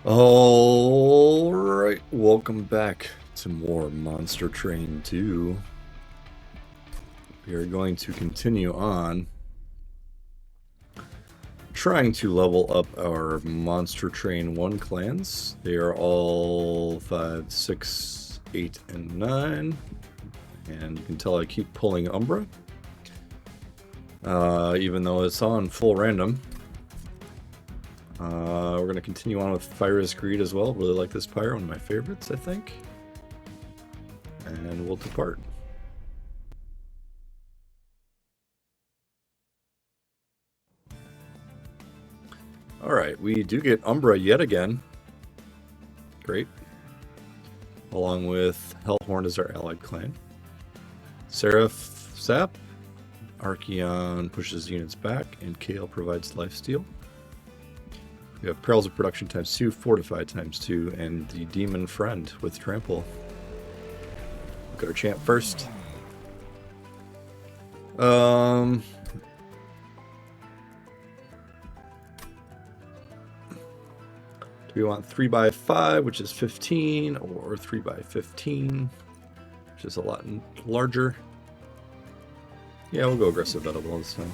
Alright, welcome back to more Monster Train 2. We are going to continue on trying to level up our Monster Train 1 clans. They are all 5, 6, 8, and 9. And you can tell I keep pulling Umbra. Even though it's on full random. We're going to continue on with Fire's Greed as well. Really like this pyre, one of my favorites, I think. And we'll depart. Alright, we do get Umbra yet again. Great. Along with Hellhorn as our allied clan. Seraph Sap. Archeon pushes units back, and Kale provides lifesteal. We have Perils of Production ×2, Fortified ×2, and the Demon Friend with Trample. Look at our champ first. Do we want 3x5, which is 15, or 3x15, which is a lot larger? Yeah, we'll go aggressive edible this time.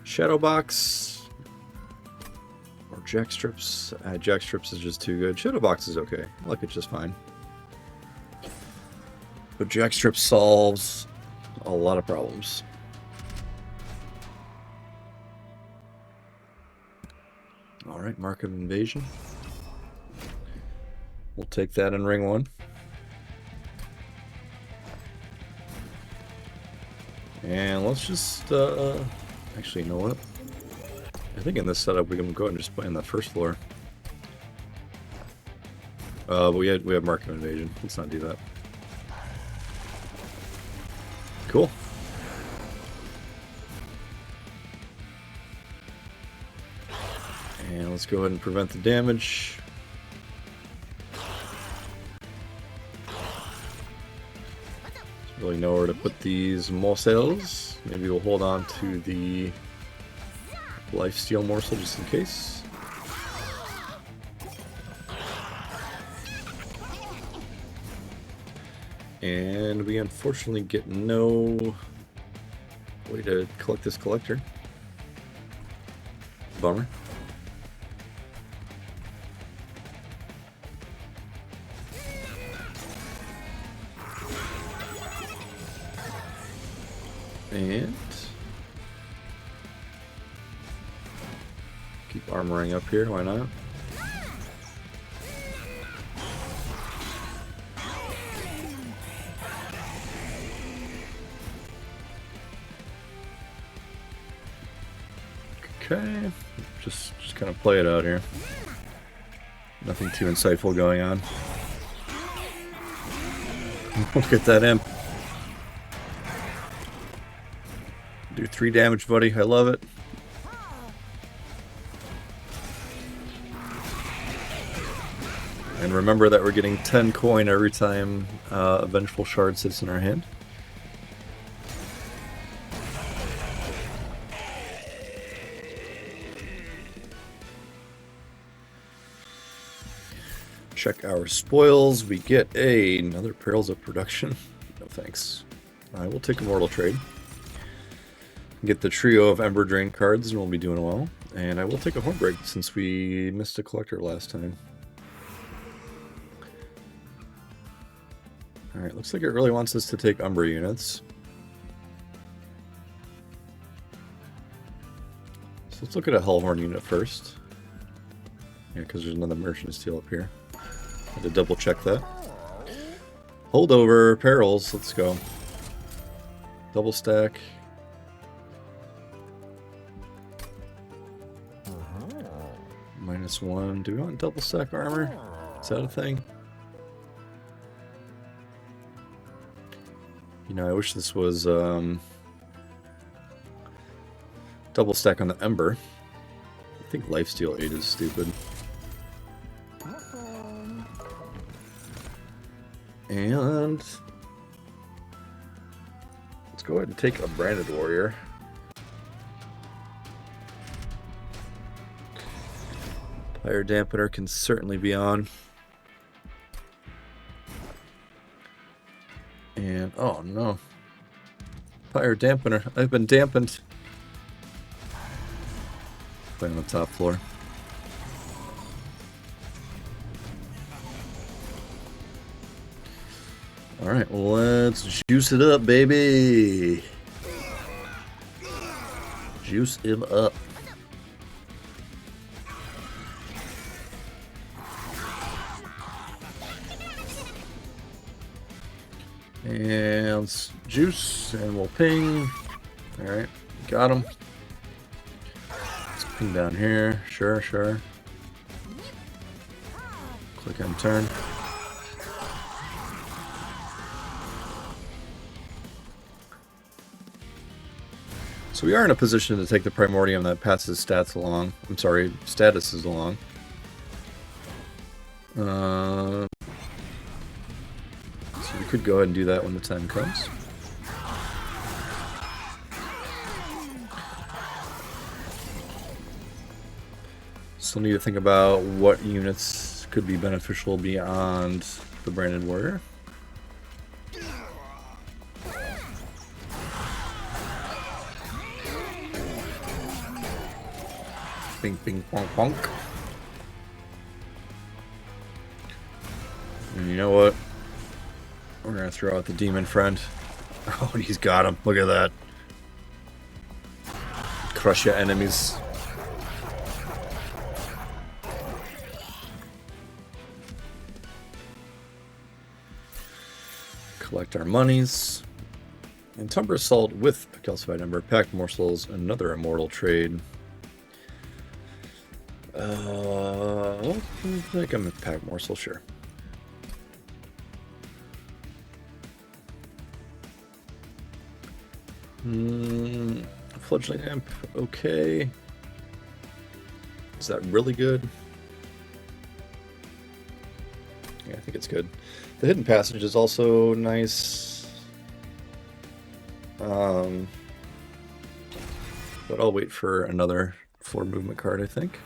Shadow Box or Jack Strips. Jack Strips is just too good. Shadow Box is okay. I like it just fine. But Jack Strips solves a lot of problems. Alright, Mark of Invasion. We'll take that in ring 1. And let's just actually, you know what? I think in this setup we can go ahead and just play on that first floor. But we have Mark of Invasion. Let's not do that. Cool. And let's go ahead and prevent the damage. Don't really know where to put these morsels. Maybe we'll hold on to the lifesteal morsel just in case. And we unfortunately get no way to collect this collector. Bummer. And keep armoring up here, why not? Okay, just kind of play it out here. Nothing too insightful going on. Look at that imp. Do 3 damage, buddy. I love it. And remember that we're getting 10 coin every time a Vengeful Shard sits in our hand. Check our spoils. We get another Perils of Production. No thanks. I will take a Mortal Trade. Get the trio of Ember Drain cards and we'll be doing well. And I will take a Hornbreak since we missed a collector last time. Alright, looks like it really wants us to take Umbra units. So let's look at a Hellhorn unit first. Yeah, because there's another Merchant Steel up here. Had to double check that. Holdover, Perils, let's go. Double stack. -1. Do we want double stack armor? Is that a thing? You know, I wish this was double stack on the Ember. I think lifesteal 8 is stupid. And let's go ahead and take a Branded Warrior. Fire dampener can certainly be on. And, oh no. Fire dampener. I've been dampened. Play on the top floor. Alright, let's juice it up, baby. Juice him up. And let's juice, and we'll ping. Alright, got him. Let's ping down here. Sure, sure. Click on turn. So we are in a position to take the Primordium that passes stats along. I'm sorry, statuses along. So we could go ahead and do that when the time comes. Still need to think about what units could be beneficial beyond the Branded Warrior. Bing, bing, bonk, bonk. And you know what? We're gonna throw out the demon friend. Oh, he's got him. Look at that. Crush your enemies. Collect our monies. And Tumber Assault with a calcified ember, packed morsels, another immortal trade. I think I'm a pack morsel, sure. Fledgling Imp, okay. Is that really good? Yeah, I think it's good. The Hidden Passage is also nice. But I'll wait for another 4 movement card, I think.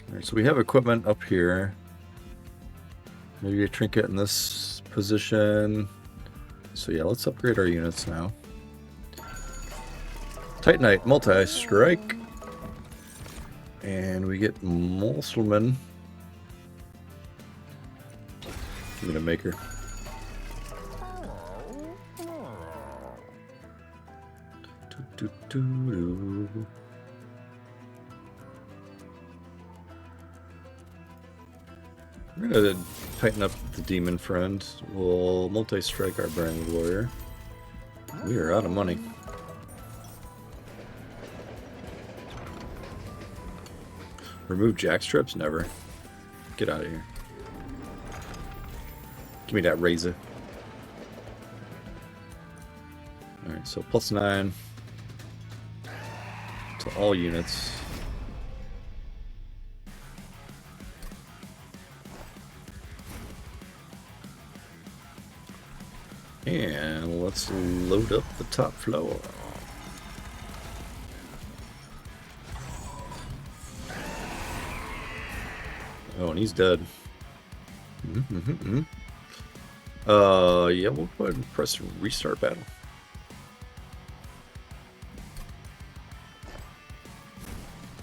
Alright, so we have equipment up here. Maybe a trinket in this position. So yeah, let's upgrade our units now. Titanite, multi-strike. And we get Molselman. Give me the maker. We're gonna tighten up the demon friend. We'll multi-strike our Branded Warrior. We are out of money. Remove jackstrips? Never. Get out of here. Give me that razor. Alright, so +9 to all units. And let's load up the top floor. Oh, and he's dead. Yeah, we'll go ahead and press restart battle.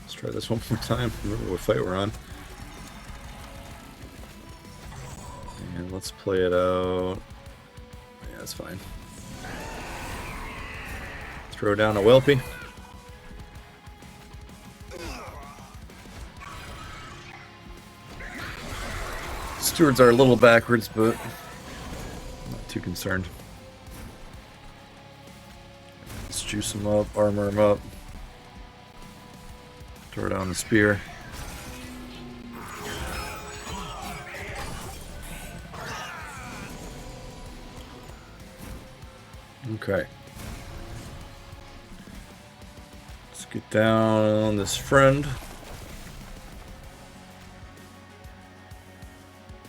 Let's try this one more time. Remember what fight we're on. And let's play it out. Yeah, that's fine. Throw down a Whelpy. Stewards are a little backwards, but not too concerned. Let's juice them up, armor them up. Throw down the spear. Okay. Let's get down on this friend.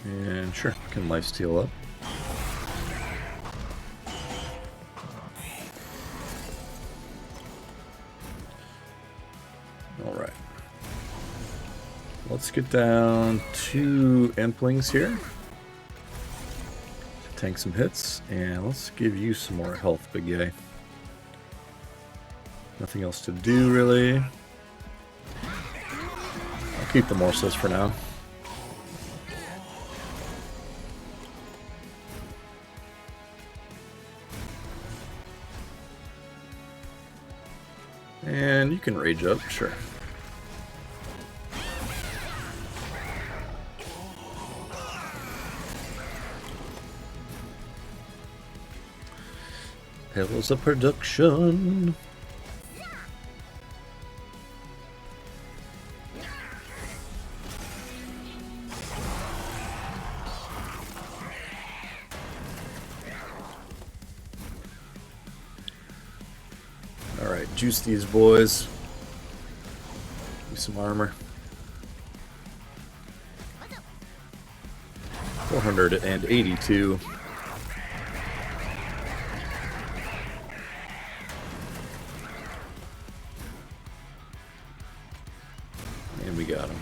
And sure, we can lifesteal up. let's get down 2 Implings here. Tank some hits, and let's give you some more health, big guy. Nothing else to do, really. I'll keep the morsels for now. And you can rage up, sure. Hails of production. Alright, juice these boys. Give me some armor. 482. And we got him.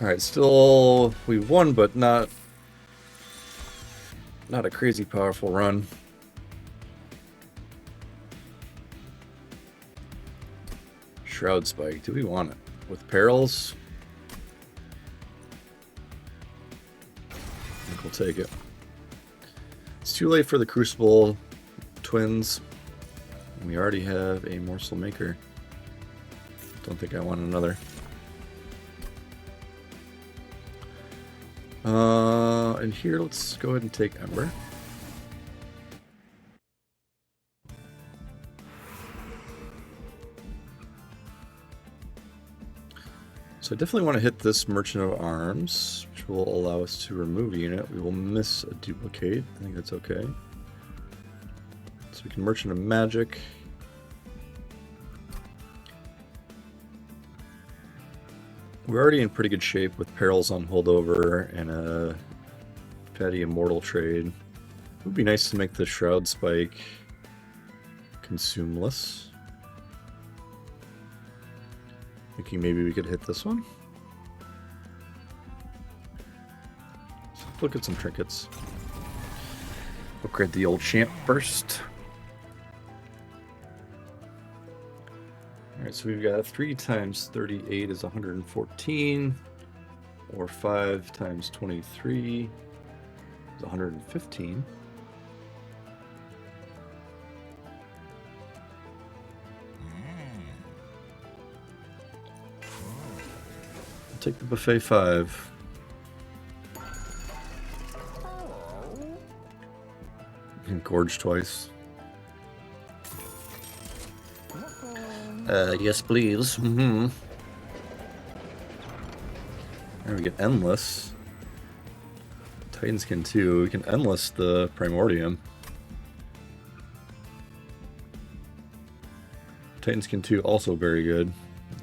Alright, still we won, but not a crazy powerful run. Shroud Spike, do we want it? With perils? I think we'll take it. It's too late for the Crucible twins. We already have a morsel maker. Don't think I want another. And here, let's go ahead and take Ember. So I definitely want to hit this Merchant of Arms, which will allow us to remove a unit. We will miss a duplicate. I think that's okay. So we can Merchant of Magic. We're already in pretty good shape with Perils on Holdover and a Petty Immortal trade. It would be nice to make the Shroud Spike consumeless. Thinking maybe we could hit this one. So look at some trinkets. Upgrade the old champ first. Alright, so we've got 3 times 38 is 114, or 5 times 23 is 115. I'll take the buffet 5. And gorge twice. Yes, please. Mm-hmm. There we get Endless. Titanskin 2. We can Endless the Primordium. Titanskin 2 also very good.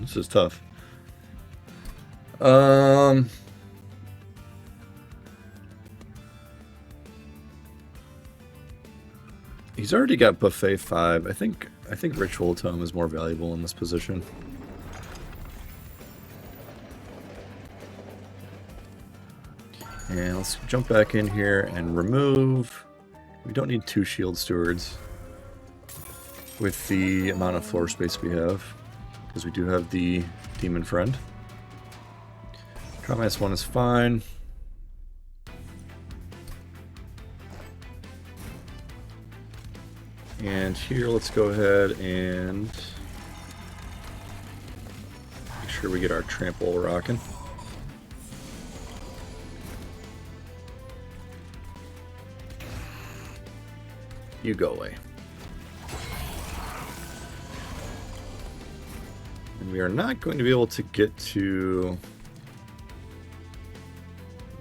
This is tough. He's already got Buffet 5. I think Ritual Tome is more valuable in this position. And let's jump back in here and remove. We don't need 2 Shield Stewards with the amount of floor space we have, because we do have the Demon Friend. -1 is fine. And here, let's go ahead and make sure we get our trample rocking. You go away. And we are not going to be able to get to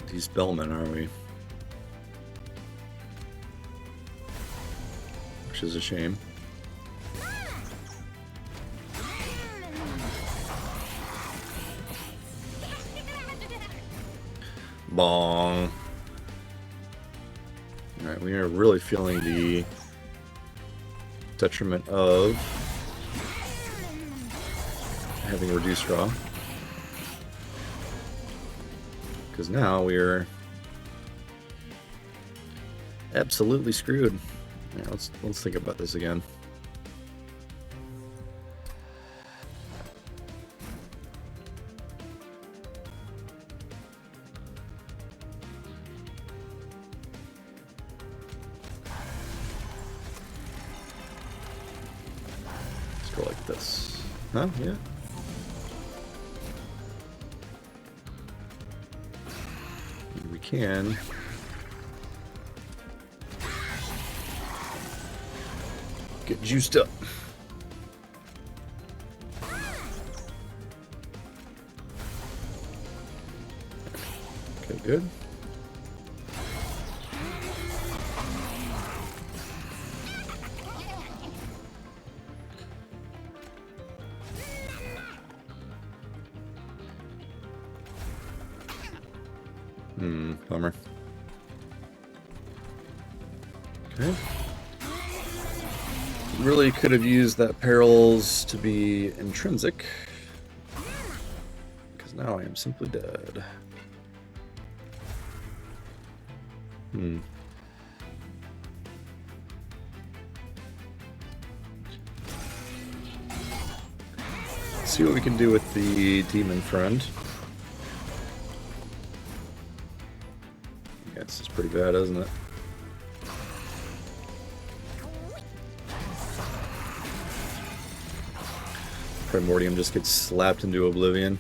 these Bellmen, are we? Which is a shame. Bong. Alright, we are really feeling the detriment of having reduced draw. Because now we're absolutely screwed. Yeah, let's think about this again. Let's go like this. Huh? Yeah. And we can. Get juiced up. Okay, good. Bummer. Okay. Really could have used that perils to be intrinsic, because now I am simply dead. Let's see what we can do with the demon friend. Yeah, this is pretty bad, isn't it? Primordium just gets slapped into oblivion.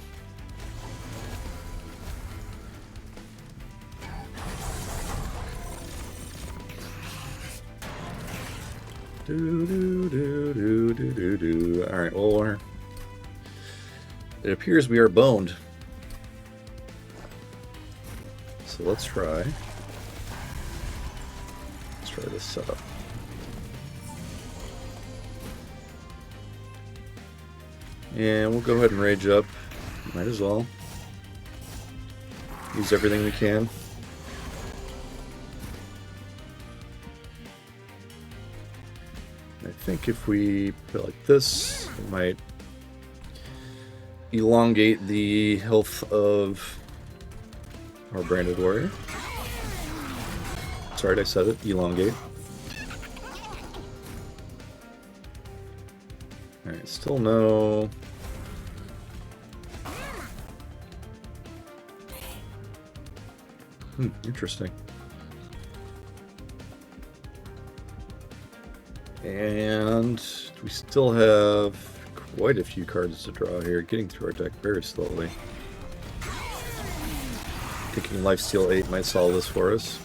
Alright, well, it appears we are boned. So let's try this setup. And we'll go ahead and rage up. Might as well. Use everything we can. I think if we put it like this, it might elongate the health of our branded warrior. Sorry, I said it. Elongate. Alright, still no... interesting. And we still have quite a few cards to draw here, getting through our deck very slowly. Thinking Lifesteal 8 might solve this for us.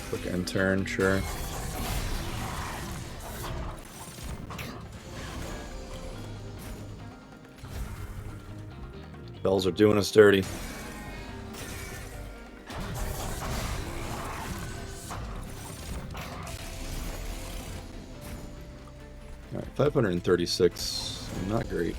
Quick end turn, sure. Spells are doing us dirty. Alright, 536. Not great.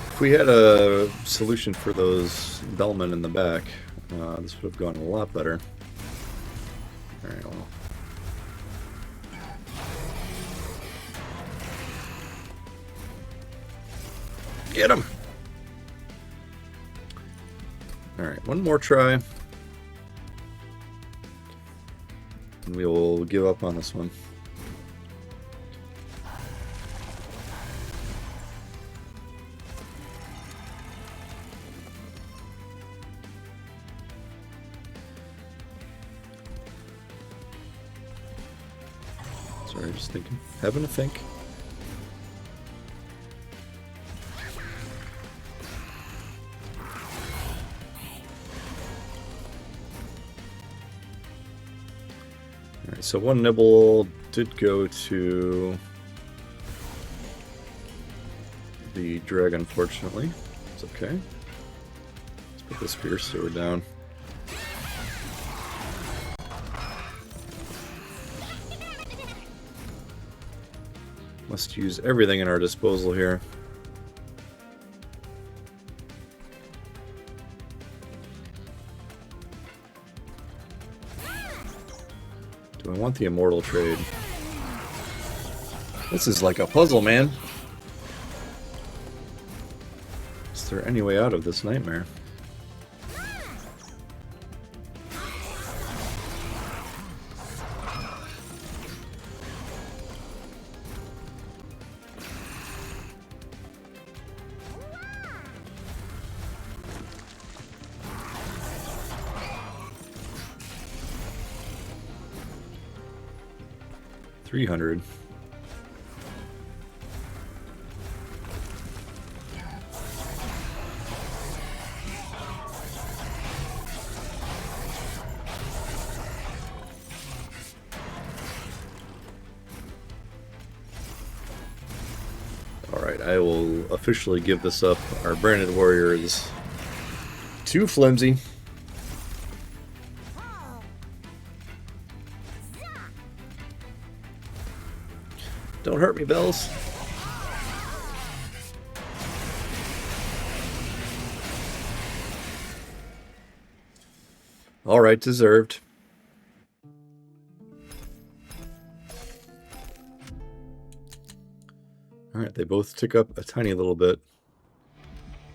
If we had a solution for those bellmen in the back, this would have gone a lot better. Alright, well. Get him! Alright, one more try. And we will give up on this one. Sorry, just thinking. Having a think. Alright, so one nibble did go to the drag, unfortunately. It's okay. Let's put the spear steward down. Must use everything in our disposal here. Do I want the immortal trade? This is like a puzzle, man. Is there any way out of this nightmare? $300. Alright, I will officially give this up. Our branded warrior is too flimsy. Don't hurt me, Bells. Alright, deserved. Alright, they both tick up a tiny little bit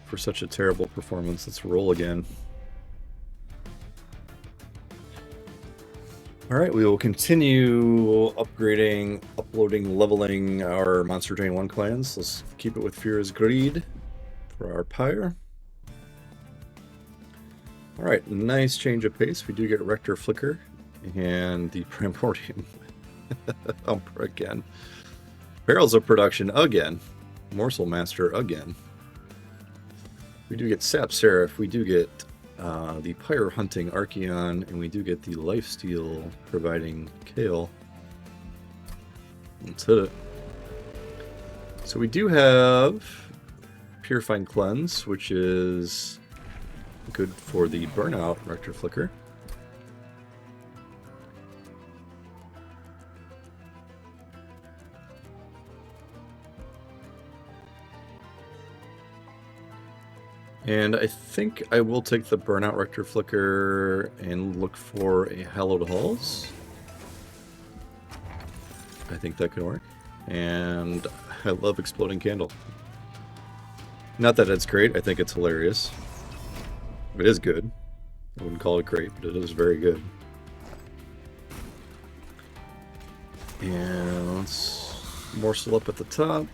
for such a terrible performance. Let's roll again. Alright, we will continue upgrading, uploading, leveling our Monster Train 1 clans. Let's keep it with Fear's Greed for our Pyre. Alright, nice change of pace. We do get Rector Flicker and the Primordium Umbra again. Barrels of Production again. Morsel Master again. We do get Sap Seraph. We do get the Pyre Hunting Archeon, and we do get the Lifesteal providing Kale. Let's hit it. So we do have Purifying Cleanse, which is good for the Burnout Rector Flicker. And I think I will take the Burnout Rector Flicker and look for a Hallowed Halls. I think that could work. And I love Exploding Candle. Not that it's great, I think it's hilarious. It is good. I wouldn't call it great, but it is very good. And let's morsel up at the top.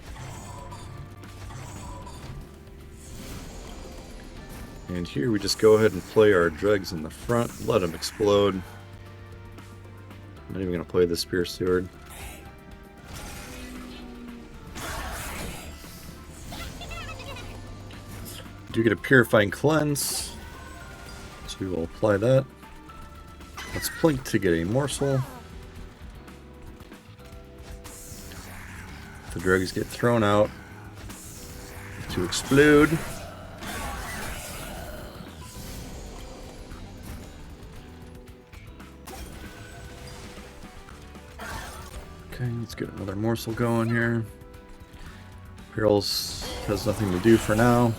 And here we just go ahead and play our dregs in the front, let them explode. I'm not even going to play the Spear Steward. Do get a Purifying Cleanse, so we will apply that. Let's plink to get a morsel. The dregs get thrown out to explode. Okay, let's get another morsel going here. Perils has nothing to do for now.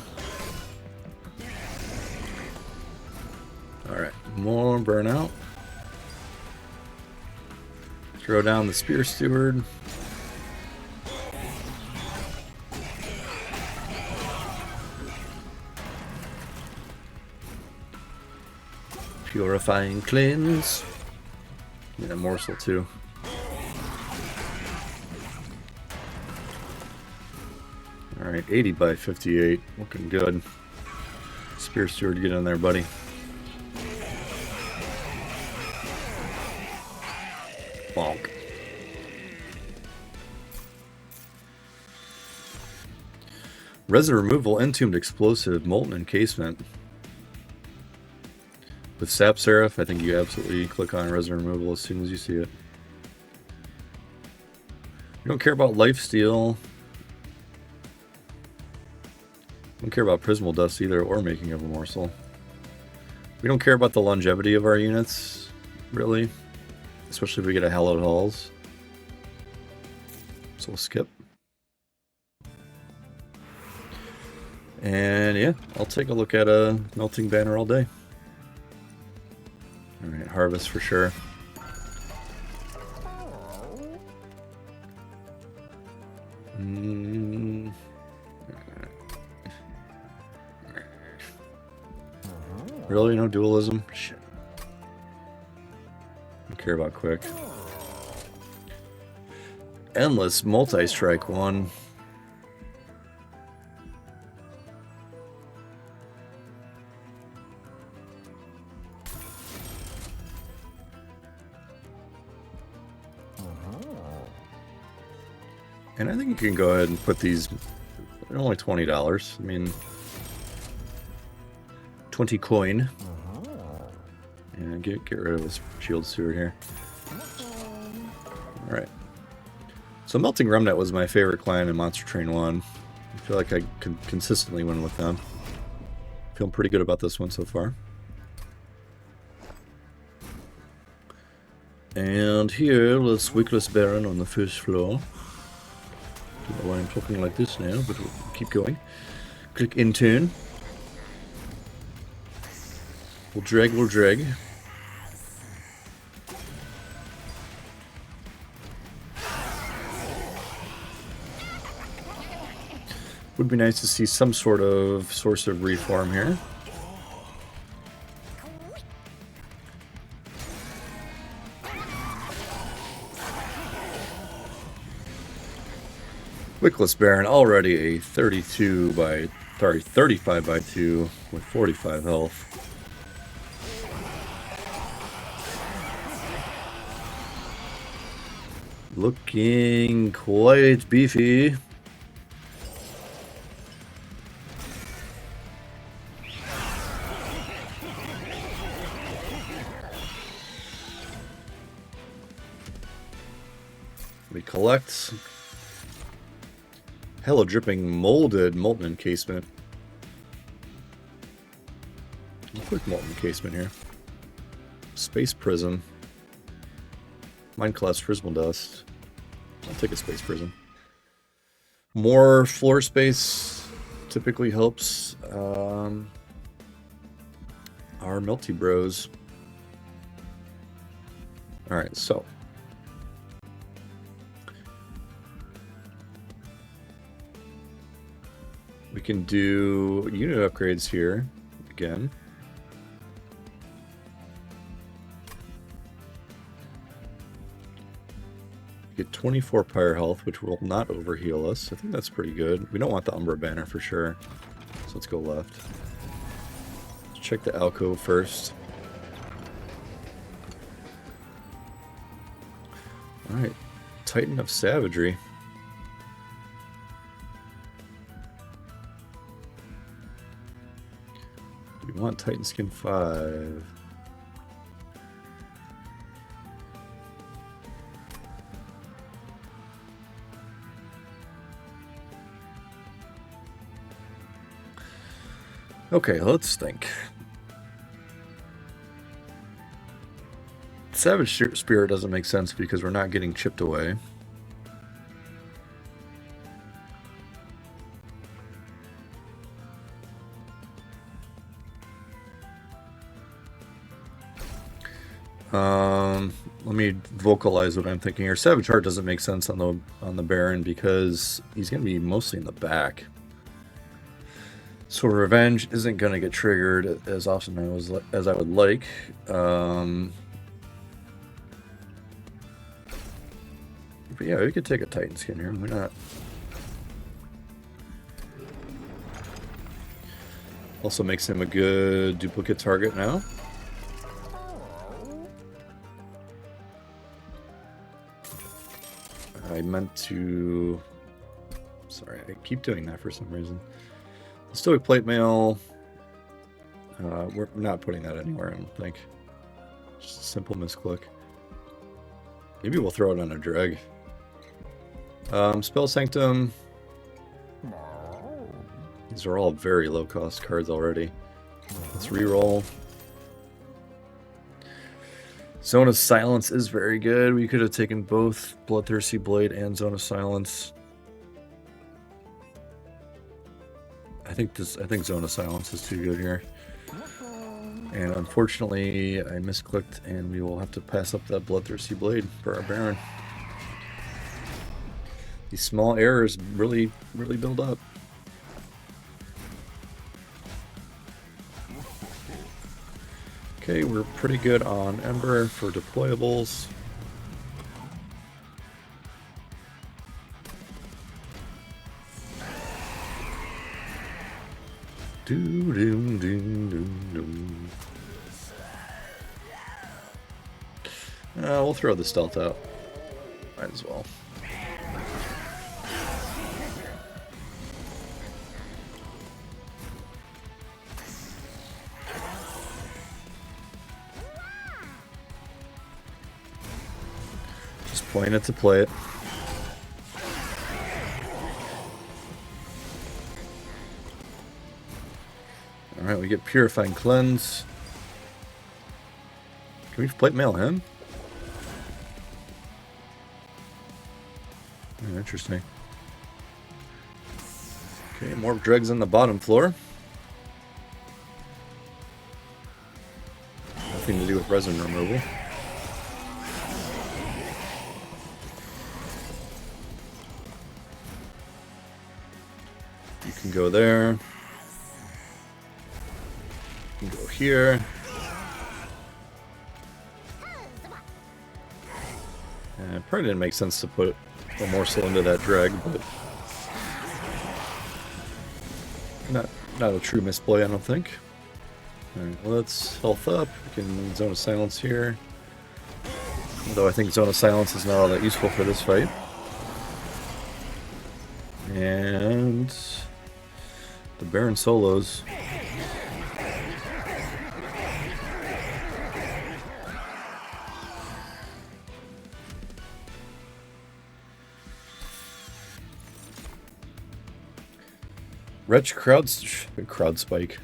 Alright, more burnout. Throw down the Spear Steward. Purifying Cleanse. And a morsel too. Alright, 80 by 58. Looking good. Spear Steward, get in there, buddy. Bonk. Resin Removal, Entombed Explosive, Molten Encasement. With Sap Seraph, I think you absolutely click on Resin Removal as soon as you see it. You don't care about Lifesteal. Don't care about Prismal Dust either, or Making of a Morsel. We don't care about the longevity of our units, really. Especially if we get a Hallowed Halls. So we'll skip. And yeah, I'll take a look at a Melting Banner all day. Alright, Harvest for sure. Really? No dualism? Shit. Don't care about quick. Endless multi-strike one. And I think you can go ahead and put these. They're only $20. I mean, 20 coin. And get rid of this shield steward here. All right. So Melting Remnant was my favorite clan in Monster Train 1. I feel like I can consistently win with them. Feeling pretty good about this one so far. And here, let's Wickless Baron on the first floor. Don't know why I'm talking like this now, but we'll keep going. Click in turn. We'll drag. Would be nice to see some sort of source of reform here. Wickless Baron already a 35 by 2 with 45 health. Looking quite beefy. We collect Hello Dripping molded molten encasement. A quick molten encasement here. Space Prism. Mind Collapse Prismal Dust. I'll take a Space Prism. More floor space typically helps our Melty Bros. Alright, so we can do unit upgrades here again. Get 24 Pyre Health, which will not overheal us. I think that's pretty good. We don't want the Umbra Banner for sure. So let's go left. Let's check the alcove first. Alright. Titan of Savagery. We want Titan Skin 5. Okay, let's think. Savage Spirit doesn't make sense because we're not getting chipped away. Let me vocalize what I'm thinking here. Savage Heart doesn't make sense on the Baron because he's going to be mostly in the back. So Revenge isn't going to get triggered as often as I would like. But yeah, we could take a Titan Skin here. Why not? Also makes him a good duplicate target now. I meant to... Sorry, I keep doing that for some reason. Stoic Plate Mail. We're not putting that anywhere, I don't think. Just a simple misclick. Maybe we'll throw it on a dreg. Spell Sanctum. These are all very low cost cards already. Let's reroll. Zone of Silence is very good. We could have taken both Bloodthirsty Blade and Zone of Silence. I think Zone of Silence is too good here. And unfortunately, I misclicked, and we will have to pass up that Bloodthirsty Blade for our Baron. These small errors really build up. Okay, we're pretty good on Ember for deployables. We'll throw the stealth out. Might as well. Just playing it to play it. Alright, we get Purifying Cleanse. Can we plate mail him? Oh, interesting. Okay, more dregs on the bottom floor. Nothing to do with resin removal. You can go there. You can go here. It probably didn't make sense to put a morsel into that drag, but not a true misplay, I don't think. Alright, let's health up. We can Zone of Silence here. Although I think Zone of Silence is not all that useful for this fight. And the Baron solos. Wretch Shroud Spike,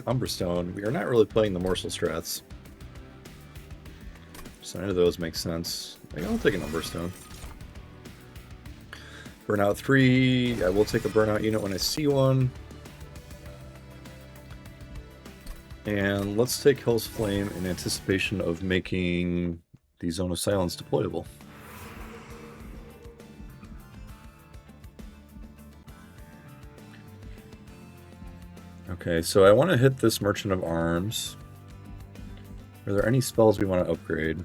Umberstone. We are not really playing the morsel strats. So none of those make sense. I'll take an Umberstone. Burnout 3. I will take a burnout unit when I see one. And let's take Hell's Flame in anticipation of making the Zone of Silence deployable. Okay, so I want to hit this Merchant of Arms. Are there any spells we want to upgrade?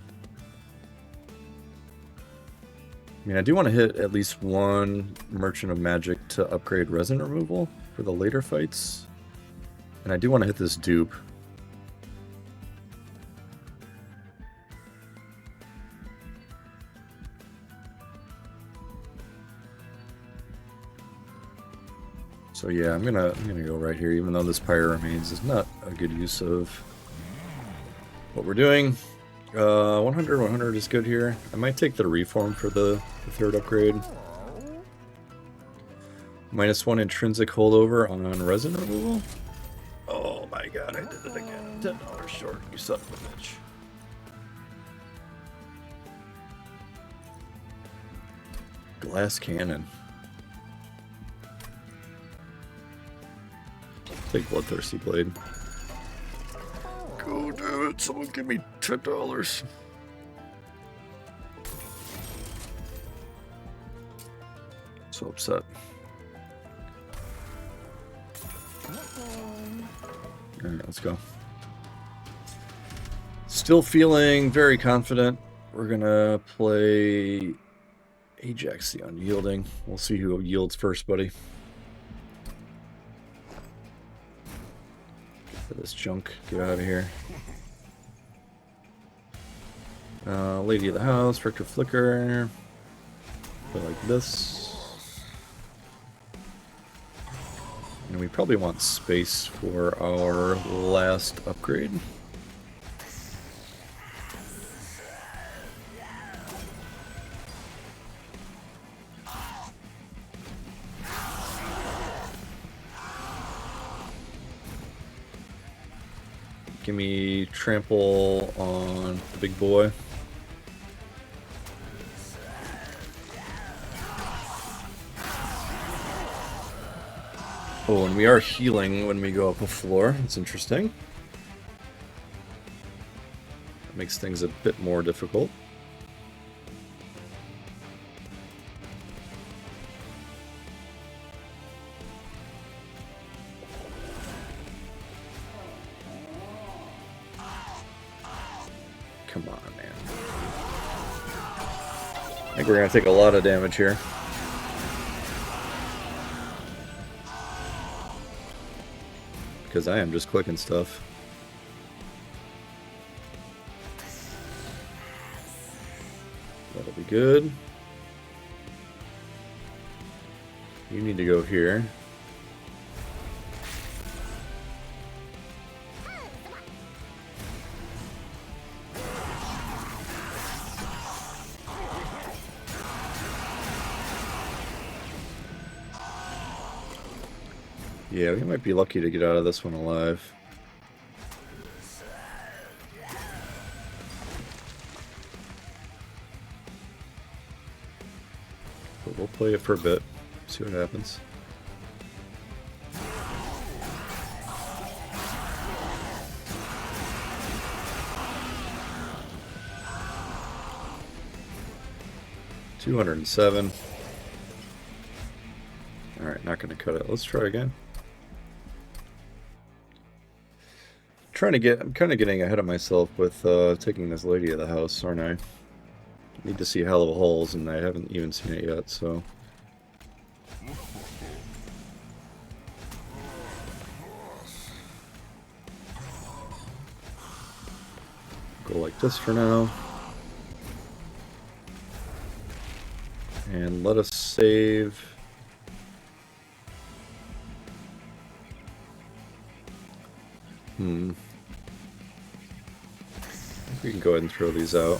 I mean, I do want to hit at least one Merchant of Magic to upgrade resin removal for the later fights. And I do want to hit this dupe. So yeah, I'm gonna go right here, even though this Pyre Remains is not a good use of what we're doing. 100 is good here. I might take the Reform for the third upgrade. -1 intrinsic holdover on resin removal. Oh my god, I did it again. $10 short, you son of a bitch. Glass Cannon. Take Bloodthirsty Blade. Go do it, someone give me $10. So upset. Alright, let's go. Still feeling very confident. We're gonna play Ajax the Unyielding. We'll see who yields first, buddy. This junk, get out of here. Lady of the House, Frictive Flicker. Go like this. And we probably want space for our last upgrade. Give me trample on the big boy. Oh, and we are healing when we go up a floor. That's interesting. That makes things a bit more difficult. Come on, man. I think we're going to take a lot of damage here. Because I am just clicking stuff. That'll be good. You need to go here. Yeah, we might be lucky to get out of this one alive. But we'll play it for a bit, see what happens. $207. Alright, not gonna cut it. Let's try again. I'm kind of getting ahead of myself with taking this lady of the house, aren't I? Need to see Hell of Holes, and I haven't even seen it yet, so... Go like this for now. And let us save... I think we can go ahead and throw these out.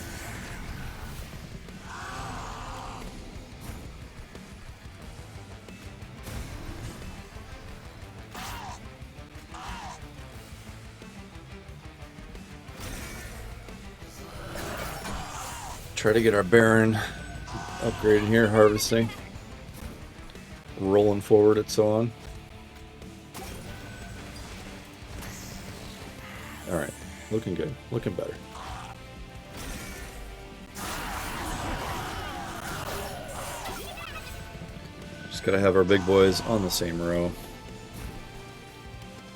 Try to get our Baron upgraded here, harvesting. Rolling forward and so on. Alright, looking good, looking better. Just gotta have our big boys on the same row.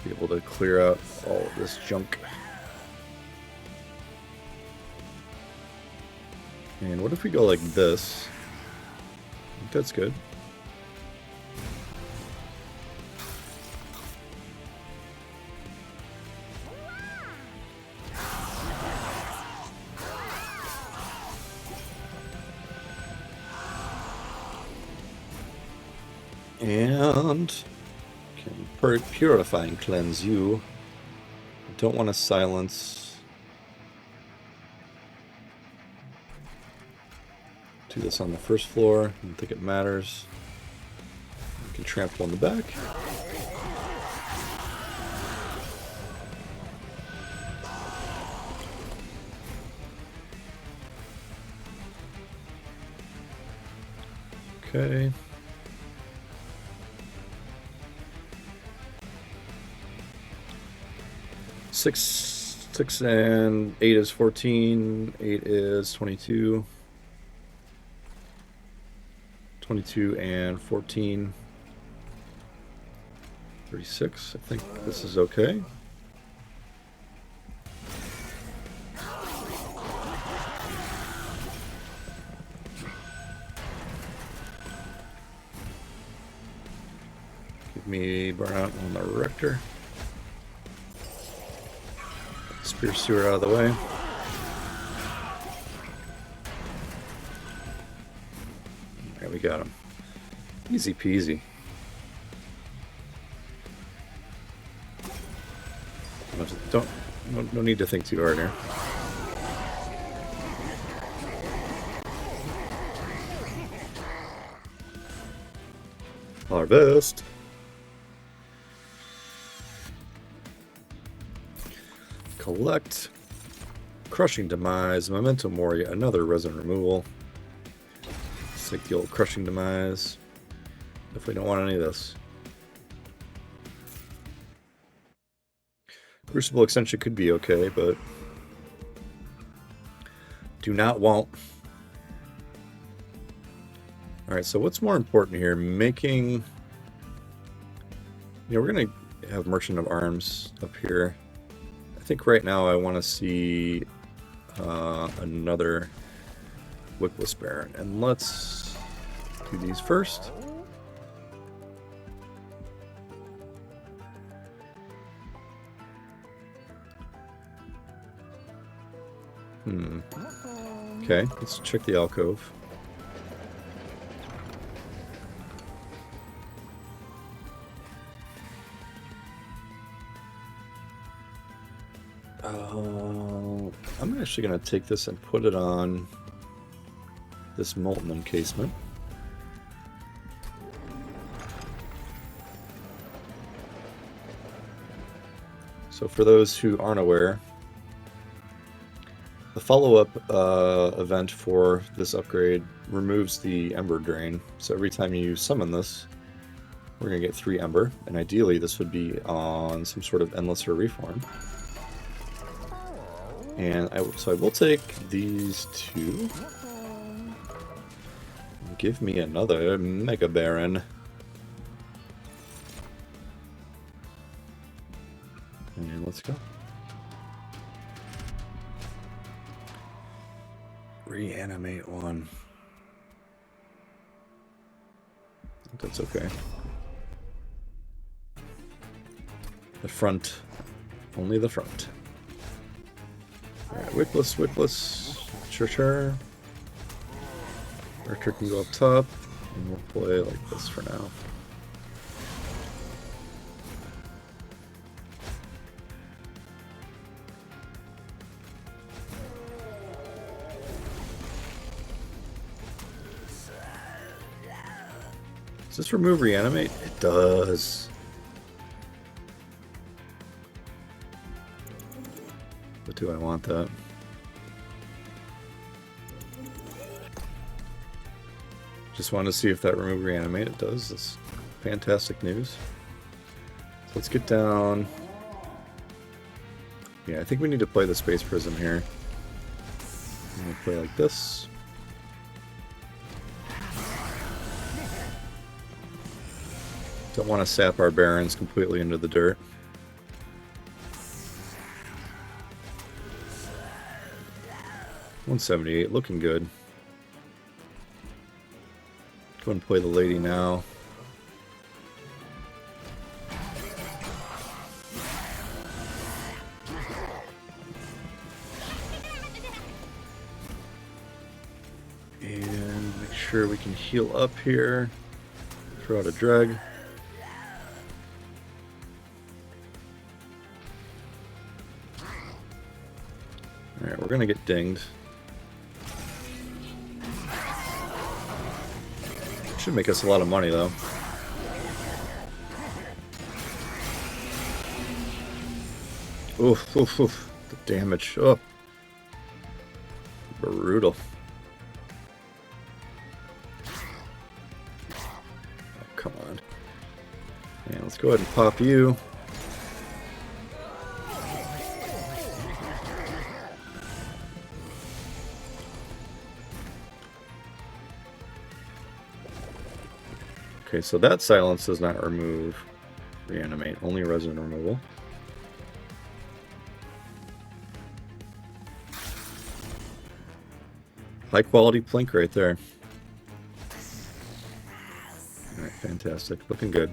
Be able to clear out all of this junk. And what if we go like this? I think that's good. And can purify and cleanse you. I don't want to silence. Do this on the first floor. I don't think it matters. You can trample in the back. Okay. Six and 8 is 14. 8 is 22. 22 and 14. 36. I think this is okay. Give me burnout on the Rector. Spear Steward out of the way. There we got him. Easy peasy. No need to think too hard here. Harvest. Collect. Crushing Demise. Memento Mori. Another resin removal. Let's take the old Crushing Demise. If we don't want any of this. Crucible Extension could be okay, but do not want. Alright, so what's more important here? Making... Yeah, we're going to have Merchant of Arms up here. I think right now I want to see another Wickless Baron. And let's do these first. Okay, let's check the alcove. I'm actually going to take this and put it on this molten encasement. So for those who aren't aware, the follow-up event for this upgrade removes the Ember Drain. So every time you summon this, we're going to get 3 Ember, and ideally this would be on some sort of Endless or Reform. And so I will take these 2. Give me another Mega Baron. And let's go. Reanimate 1. That's okay. The front. Only the front. Alright, Wickless. Sure. Archer can go up top, and we'll play like this for now. Does this remove reanimate? It does. But do I want that? Just wanted to see if that remove reanimate. It does. That's fantastic news. So let's get down. Yeah, I think we need to play the Space Prism here. I'm going to play like this. Don't want to sap our Barons completely into the dirt. $178, looking good. Go and play the lady now. And make sure we can heal up here. Throw out a dreg. Alright, we're gonna get dinged. Should make us a lot of money though. Oof. The damage. Oh. Brutal. Oh, come on. And let's go ahead and pop you. Okay, so that silence does not remove reanimate, only resident removal. High quality plink right there. Alright, fantastic. Looking good.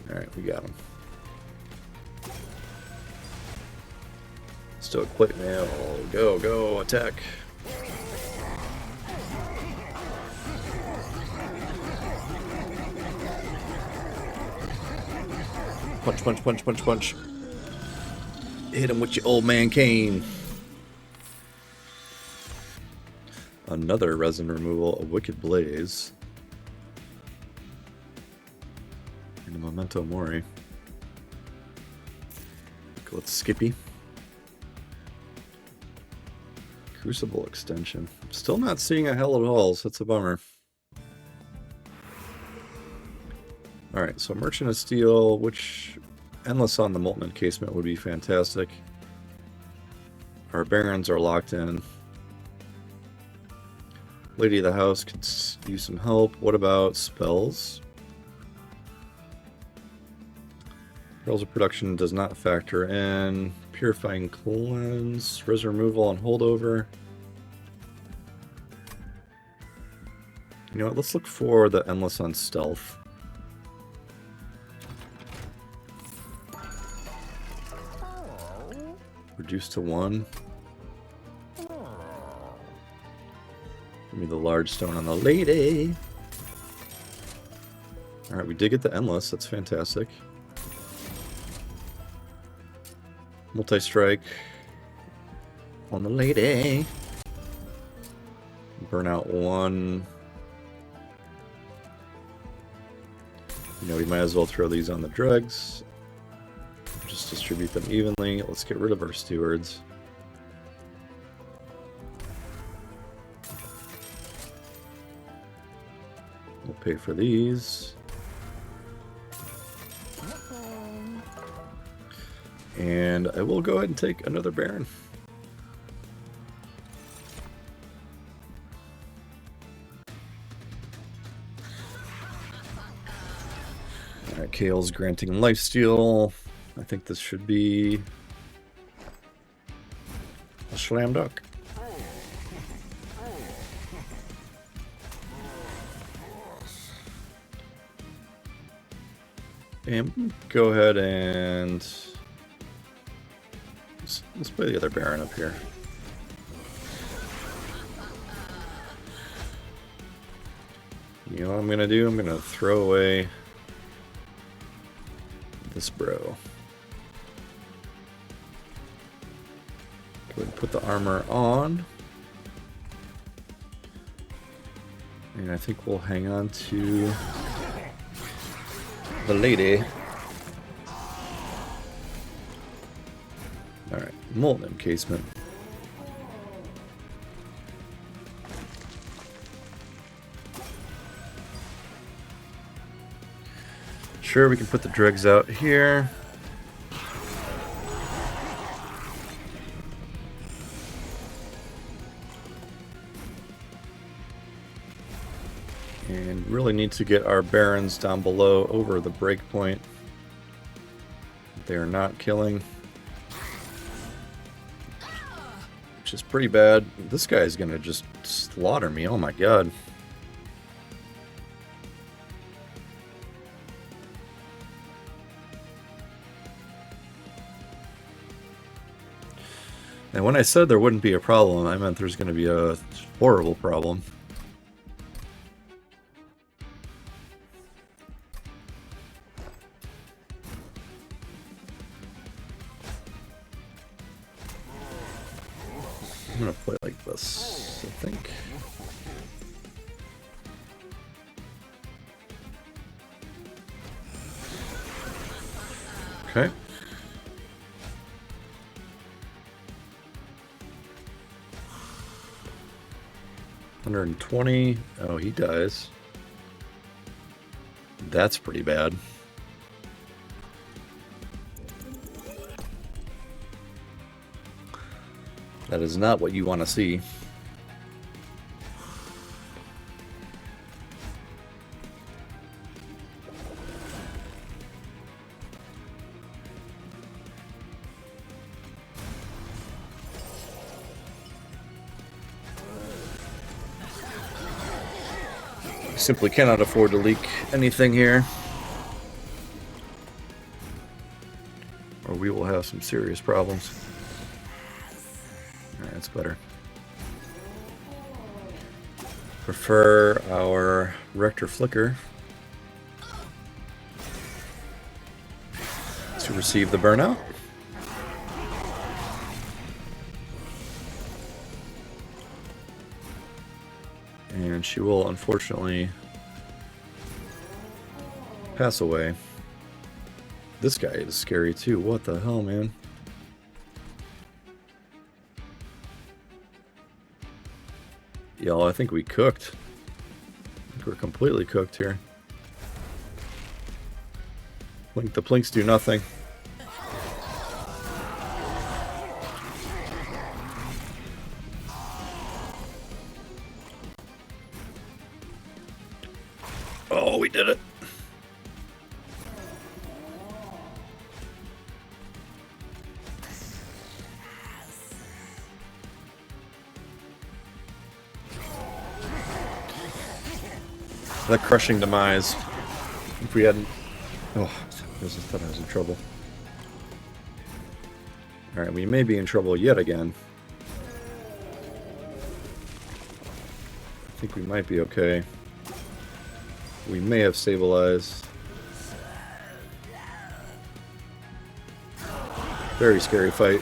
Alright, we got him. Stoic plate mail. Go, attack. Punch. Hit him with your old man cane. Another resin removal, a Wicked Blaze. And a Memento Mori. Go with Skippy. Crucible extension. Still not seeing a hell of halls. That's a bummer. Alright, so Merchant of Steel, which Endless on the Molten Encasement would be fantastic. Our Barons are locked in. Lady of the House could use some help. What about spells? Barrels of production does not factor in. Purifying cleanse, resin removal, and holdover. You know what? Let's look for the endless on stealth. Reduce to 1. Give me the large stone on the lady. Alright, we did get the endless. That's fantastic. Multi-strike on the lady. Burn out 1. You know, we might as well throw these on the dregs. Just distribute them evenly. Let's get rid of our stewards. We'll pay for these. And I will go ahead and take another Baron. Alright, Kale's granting lifesteal. I think this should be a slam dunk. And go ahead and let's play the other Baron up here. You know what I'm gonna do? I'm gonna throw away this bro. Go ahead and put the armor on. And I think we'll hang on to the lady. Alright, molten encasement. Sure, we can put the dregs out here. And really need to get our barons down below over the breakpoint. They're not killing. Which is pretty bad. This guy's gonna just slaughter me, oh my god. And when I said there wouldn't be a problem, I meant there's gonna be a horrible problem. I'm gonna play like this, I think. Okay. $120. Oh, he dies. That's pretty bad. That is not what you want to see. Simply cannot afford to leak anything here, or we will have some serious problems. Alright, that's better. Prefer our Rector Flicker to receive the burnout. And she will unfortunately pass away. This guy is scary too. What the hell, man? Y'all, I think we cooked. I think we're completely cooked here. Blink the plinks do nothing. Oh, we did it. The crushing demise. If we hadn't... Oh, I thought I was in trouble. Alright, we may be in trouble yet again. I think we might be okay. We may have stabilized. Very scary fight.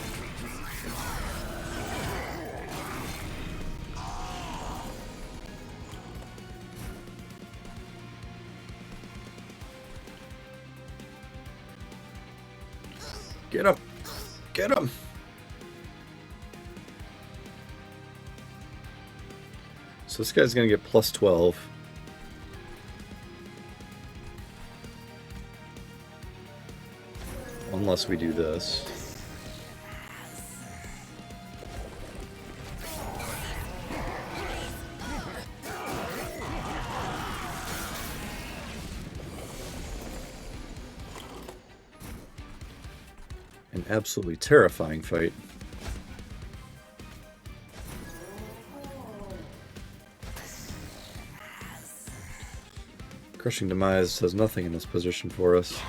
Get him! Get him! So this guy's gonna get plus 12. Unless we do this. An absolutely terrifying fight. Crushing Demise does nothing in this position for us.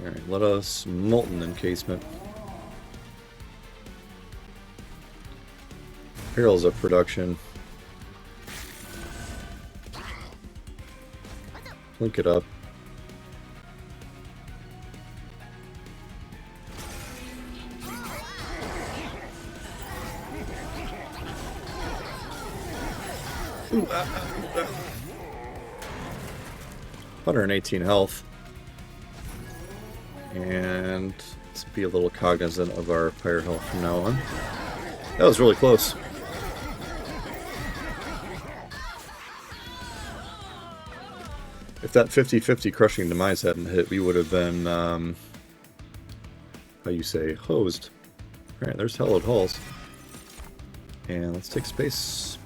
Alright, let us Molten Encasement. Perils of Production. Link it up. Ooh, 118 health. And let's be a little cognizant of our fire health from now on. That was really close. If that 50-50 Crushing Demise hadn't hit, we would have been, how you say, hosed. Alright, there's Hallowed Halls. And let's take space.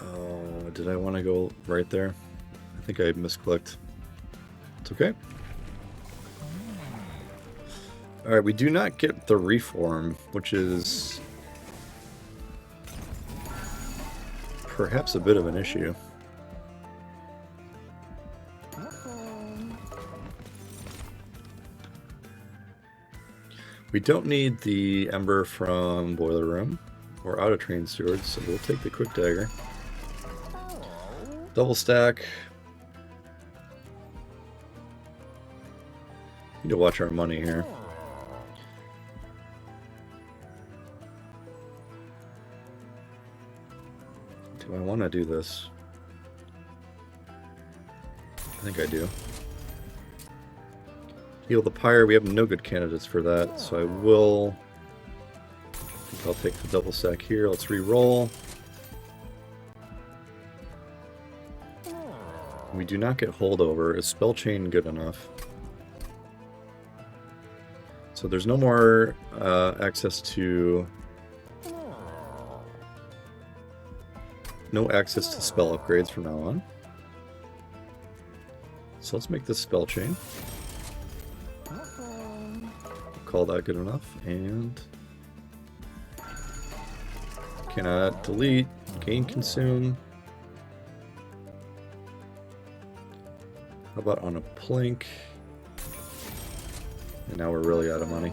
Oh, did I want to go right there? I think I misclicked. It's okay. Alright, we do not get the Reform, which is perhaps a bit of an issue. We don't need the Ember from Boiler Room or Auto Train Steward, so we'll take the Quick Dagger. Double stack. Need to watch our money here. Do I want to do this? I think I do. Heal the Pyre. We have no good candidates for that, so I will... I think I'll take the double stack here. Let's re-roll. We do not get Holdover. Is Spell Chain good enough? So there's no more access to... No access to spell upgrades from now on. So let's make this Spell Chain. Call that good enough. And... cannot delete. Gain Consume. How about on a Plink? And now we're really out of money.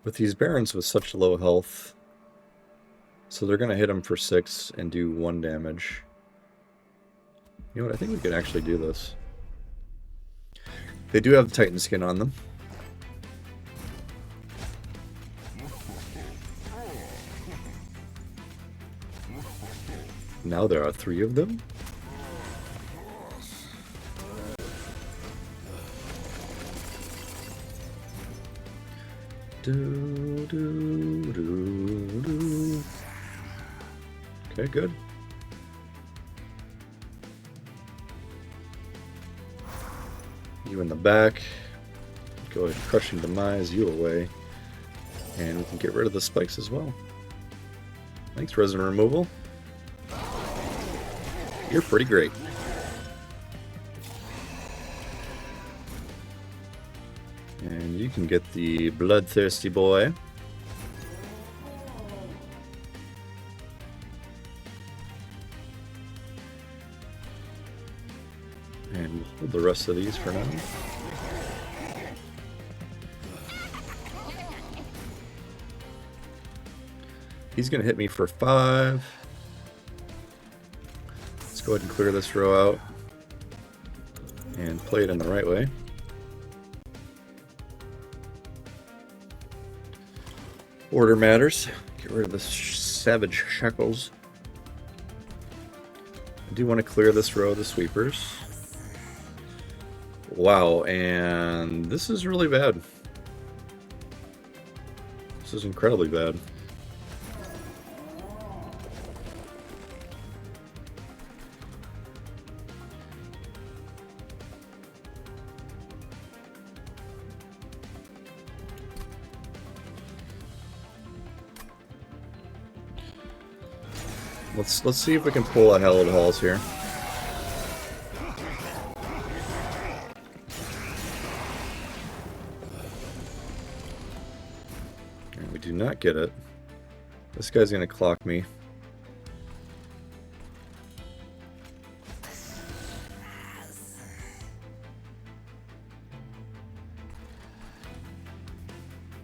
With these Barons with such low health, so they're going to hit them for 6 and do 1 damage. You know what, I think we can actually do this. They do have the Titan skin on them. Now there are 3 of them. Do, do, do, do. Okay, good. you in the back. Go ahead and crushing demise you away. And we can get rid of the spikes as well. Thanks, resin removal. You're pretty great. And you can get the bloodthirsty boy. And we'll hold the rest of these for now. He's going to hit me for 5. Let's go ahead and clear this row out and play it in the right way. Order matters. Get rid of the savage shackles. I do want to clear this row of the sweepers. Wow, and this is really bad. This is incredibly bad. Let's see if we can pull a hallowed halls here. And we do not get it. This guy's gonna clock me.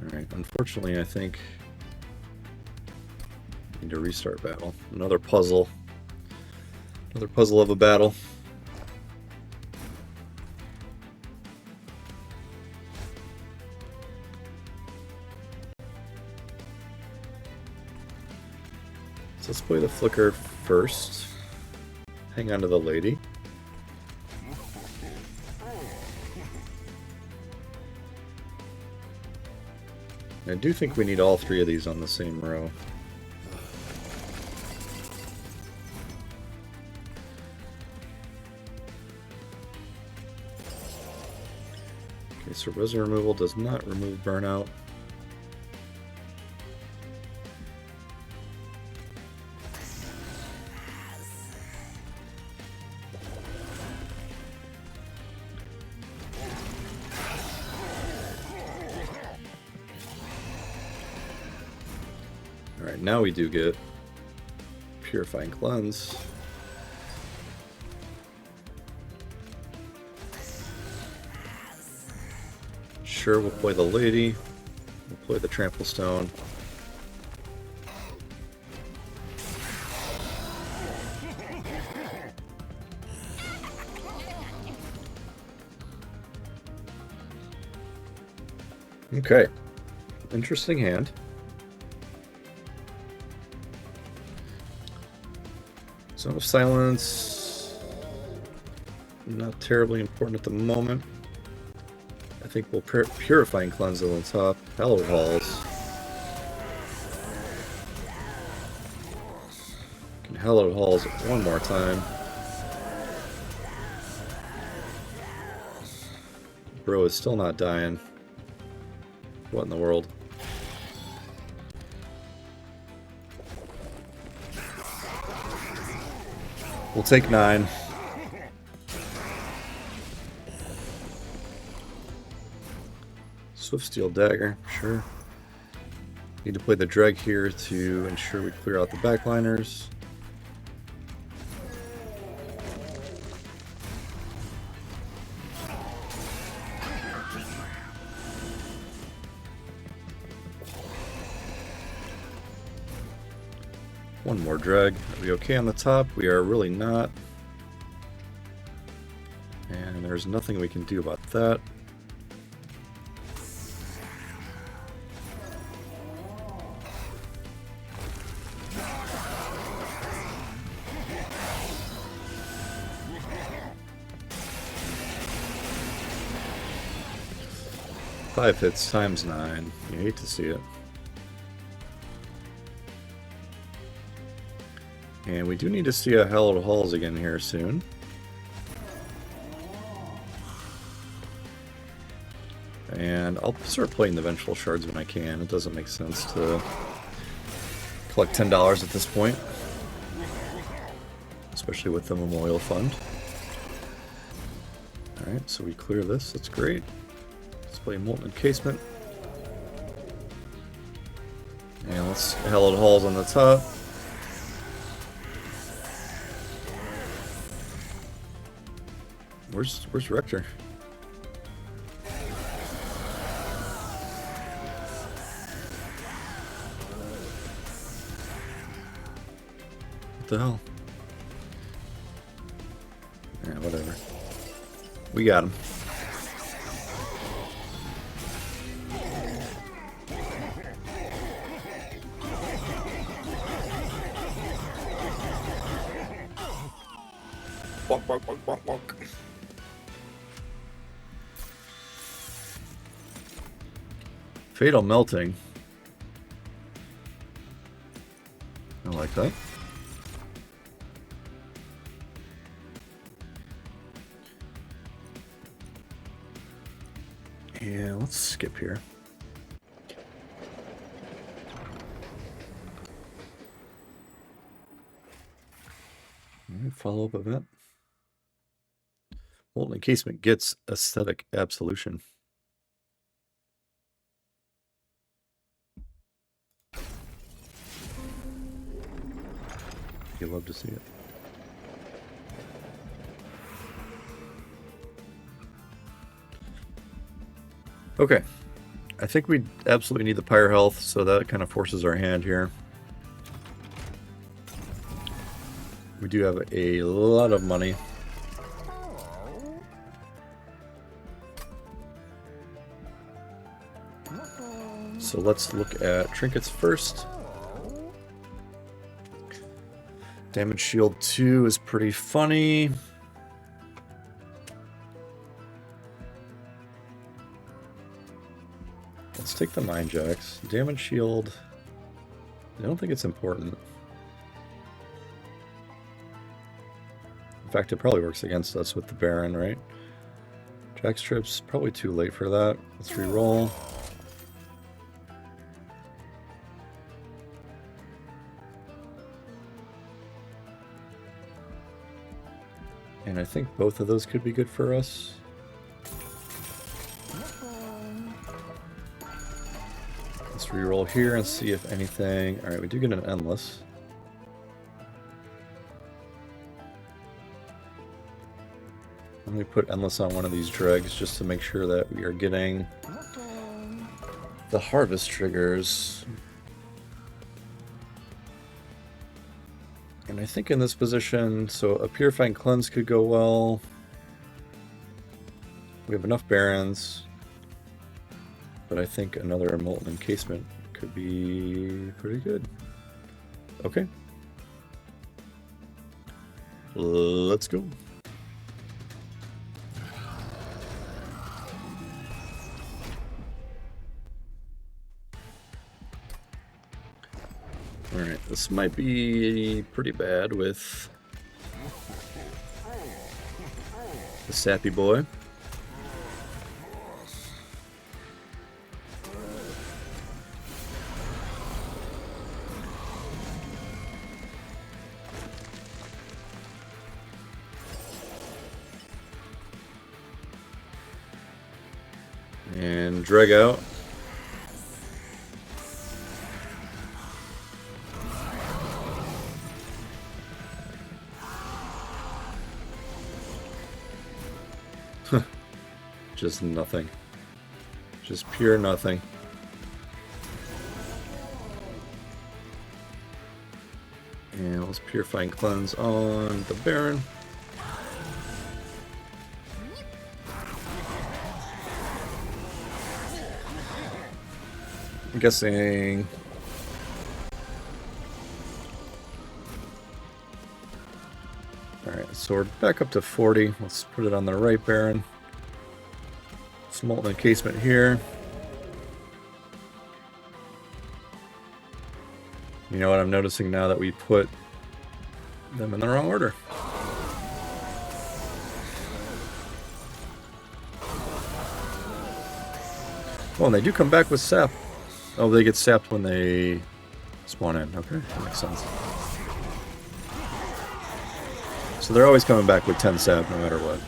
Alright, unfortunately I think need to restart battle. Another puzzle. Another puzzle of a battle. So let's play the flicker first. Hang on to the lady. I do think we need all 3 of these on the same row. So resin removal does not remove burnout. Alright, now we do get Purifying Cleanse. Sure, we'll play the lady. We'll play the trample stone. Okay. Interesting hand. Zone of Silence. Not terribly important at the moment. I think we'll Purifying Cleanse on top. Hallowed Halls. Can Hallowed Halls one more time. Bro is still not dying. What in the world? We'll take 9. Swift Steel Dagger, sure. Need to play the Dreg here to ensure we clear out the backliners. One more Dreg. Are we okay on the top? We are really not. And there's nothing we can do about that. Five hits times 9. You hate to see it. And we do need to see a Hallowed Halls again here soon. And I'll start playing the Vengeful Shards when I can. It doesn't make sense to collect $10 at this point, especially with the Memorial Fund. Alright, so we clear this. That's great. Let's play Molten Encasement. And let's Hallowed Halls on the top. Where's Rector? What the hell? Yeah, whatever. We got him. Walk, walk, walk, walk, walk. Fatal Melting. I like that. Yeah, let's skip here. Follow-up event. Molten Encasement gets Aesthetic Absolution. You love to see it. Okay, I think we absolutely need the Pyre Health, so that kind of forces our hand here. We do have a lot of money. So let's look at trinkets first. Damage Shield 2 is pretty funny. Let's take the Mind Jacks. Damage Shield, I don't think it's important. In fact, it probably works against us with the Baron, right? Jack Strips, probably too late for that. Let's re-roll. And I think both of those could be good for us. Let's reroll here and see if anything... Alright, we do get an Endless. Let me put Endless on one of these dregs just to make sure that we are getting the Harvest triggers. And I think in this position, so a Purifying Cleanse could go well. We have enough Barons, but I think another Molten Encasement could be pretty good. Okay. Let's go. Alright, this might be pretty bad with the Sappy Boy. And drag out. Just nothing. Just pure nothing. And let's Purifying Cleanse on the Baron. I'm guessing... Alright, so we're back up to 40. Let's put it on the right Baron. Molten Encasement here. You know what I'm noticing now that we put them in the wrong order. Oh, and they do come back with sap. Oh, they get sapped when they spawn in. Okay, that makes sense. So they're always coming back with 10 sap no matter what.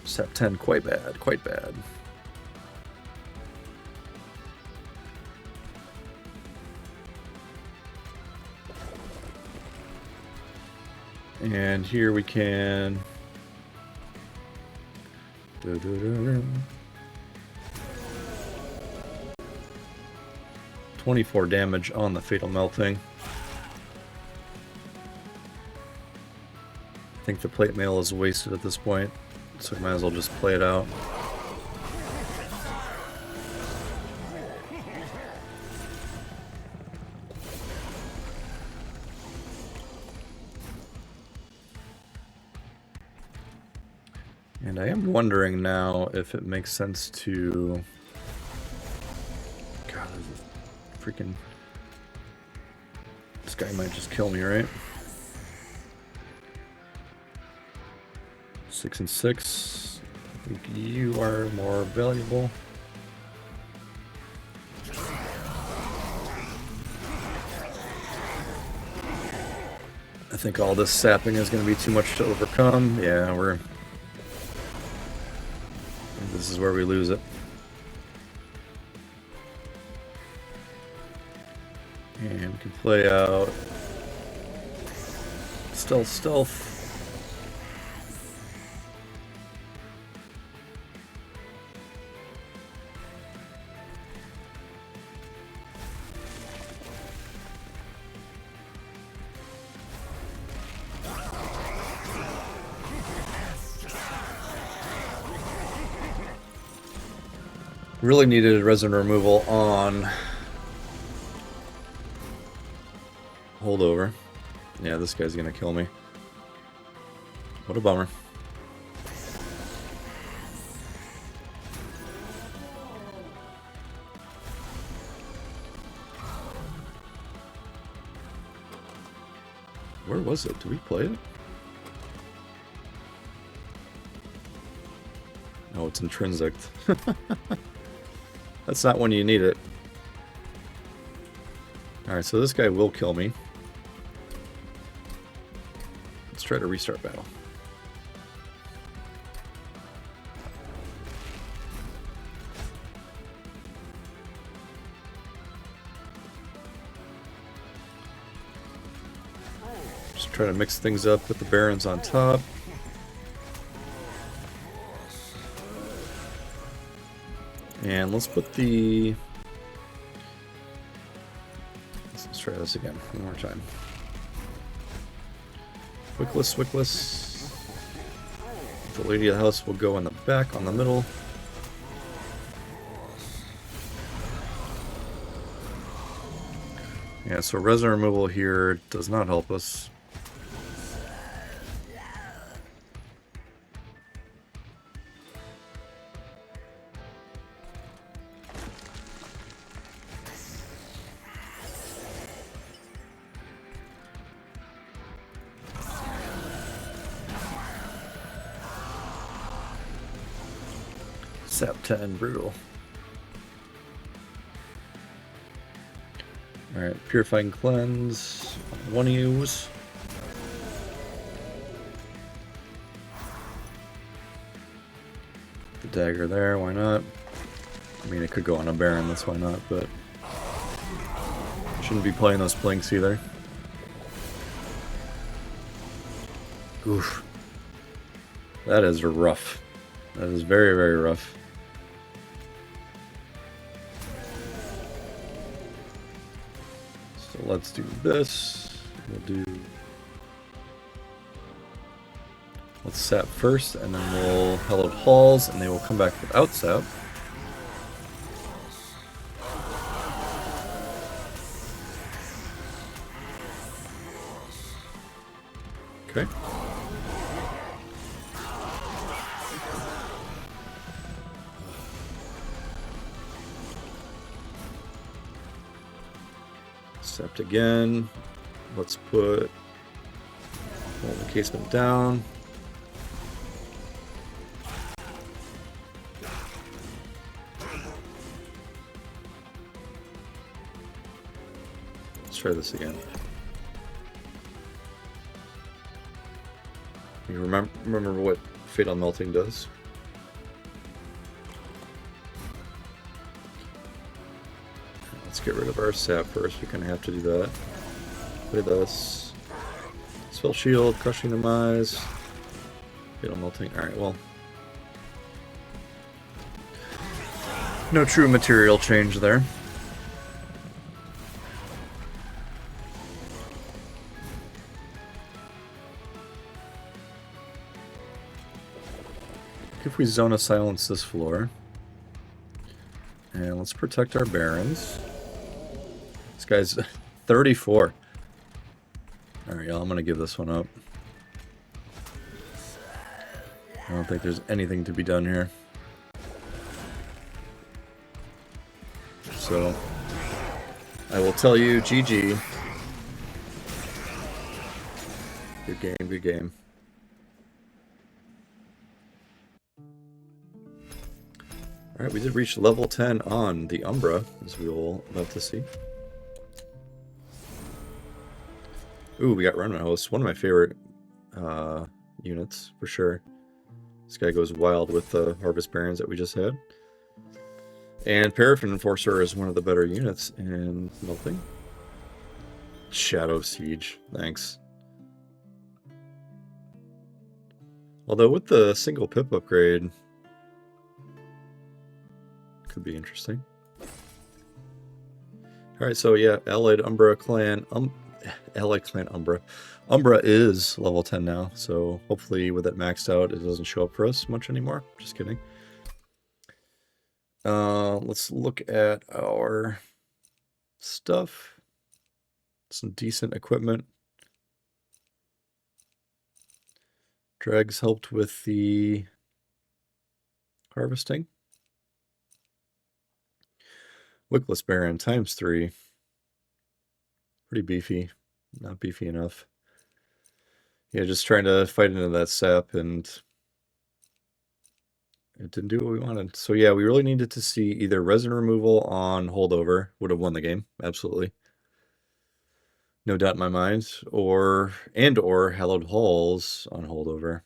Sap 10, quite bad, quite bad. And here we can... 24 damage on the Fatal Melting. I think the plate mail is wasted at this point, so we might as well just play it out. And I am wondering now if it makes sense to... God, freaking... This guy might just kill me, right? 6 and 6. I think you are more valuable. I think all this sapping is going to be too much to overcome. Yeah, we're... This is where we lose it. And we can play out stealth. Really needed resin removal on holdover. Yeah, this guy's gonna kill me. What a bummer. Where was it? Did we play it? Oh, it's intrinsic. That's not when you need it. Alright, so this guy will kill me. Let's try to restart battle. Just try to mix things up with the Barons on top. And let's put the... Let's try this again, one more time. Wickless. The Lady of the House will go in the back, on the middle. Yeah, so resin removal here does not help us. Sap 10, brutal. Alright, Purifying Cleanse. One use. The dagger there, why not? I mean, it could go on a Baron, that's why not, but... Shouldn't be playing those Blinks either. Oof. That is rough. That is very, very rough. So let's do this. We'll do... Let's sap first, and then we'll Hallowed Halls, and they will come back without sap. Okay. Sept again. Let's put the casement down. try this again. You remember what Fatal Melting does? Let's get rid of our sap first. We kind of have to do that. Play this. Spell Shield, Crushing Demise. Fatal Melting. Alright, well. No true material change there. If we Zona Silence this floor. And let's protect our Barons. This guy's 34. Alright, y'all, I'm gonna give this one up. I don't think there's anything to be done here. So, I will tell you, GG. Good game, good game. Alright, we did reach level 10 on the Umbra, as we will love to see. Ooh, we got Remnant Host, one of my favorite units, for sure. This guy goes wild with the Harvest Barons that we just had. And Paraffin Enforcer is one of the better units in Melting. Shadow Siege, thanks. Although with the single pip upgrade, could be interesting. Alright, so yeah, Allied Umbra Clan, Allied Clan Umbra. Umbra is level 10 now, so hopefully with it maxed out, it doesn't show up for us much anymore. Just kidding. Let's look at our stuff. Some decent equipment. Dregs helped with the harvesting. Wickless Baron ×3. Pretty beefy. Not beefy enough. Yeah, just trying to fight into that sap, and it didn't do what we wanted. So yeah, we really needed to see either resin removal on holdover. Would have won the game, absolutely. No doubt in my mind. Or Hallowed Halls on holdover.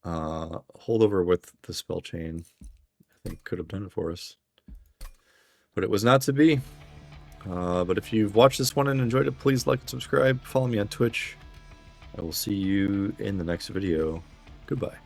Holdover with the spell chain, I think, could have done it for us. But it was not to be. But if you've watched this one and enjoyed it, please like and subscribe. Follow me on Twitch. I will see you in the next video. Goodbye.